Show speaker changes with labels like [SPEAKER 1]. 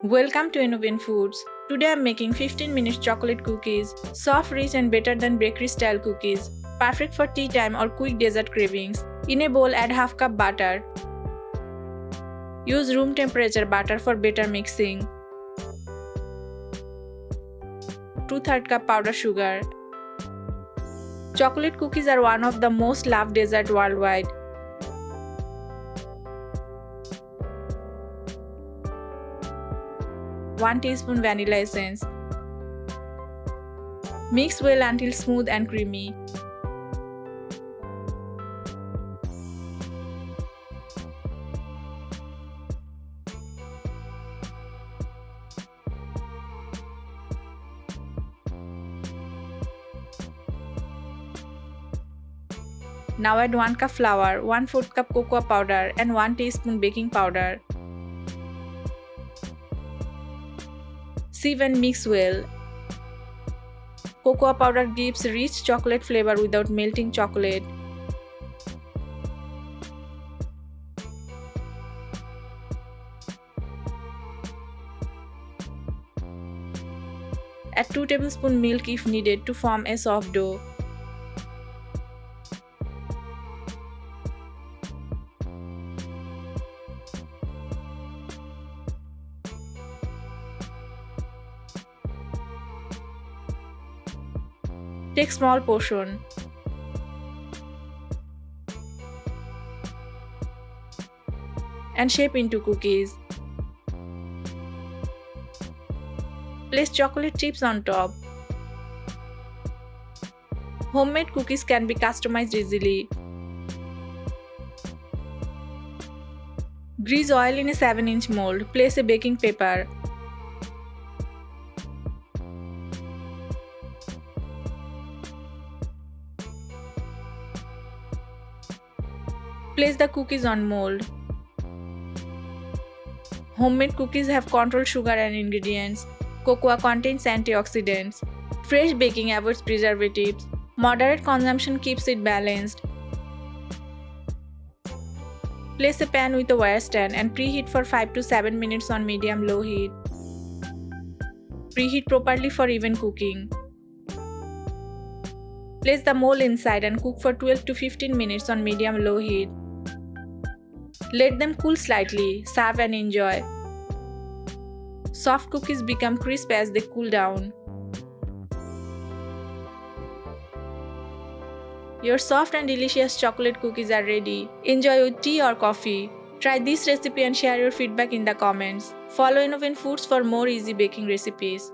[SPEAKER 1] Welcome to Innovent Foods. Today I'm making 15-minute chocolate cookies, soft, rich and better than bakery-style cookies, perfect for tea time or quick dessert cravings. In a bowl, add half cup butter. Use room temperature butter for better mixing. 2/3 cup powdered sugar. Chocolate cookies are one of the most loved desserts worldwide. 1 teaspoon vanilla essence. Mix well until smooth and creamy. Now add 1 cup flour, 1/4 cup cocoa powder and 1 teaspoon baking powder. Sieve and mix well. Cocoa powder gives rich chocolate flavor without melting chocolate. Add 2 tablespoons milk if needed to form a soft dough. Take small portion. And shape into cookies. Place chocolate chips on top. Homemade cookies can be customized easily. Grease oil in a 7-inch mold. Place a baking paper. Place the cookies on mold. Homemade cookies have controlled sugar and ingredients. Cocoa contains antioxidants. Fresh baking avoids preservatives. Moderate consumption keeps it balanced. Place a pan with a wire stand and preheat for 5 to 7 minutes on medium-low heat. Preheat properly for even cooking. Place the mold inside and cook for 12 to 15 minutes on medium-low heat. Let them cool slightly, serve and enjoy. Soft cookies become crisp as they cool down. Your soft and delicious chocolate cookies are ready. Enjoy with tea or coffee. Try this recipe and share your feedback in the comments. Follow Innovent Foods for more easy baking recipes.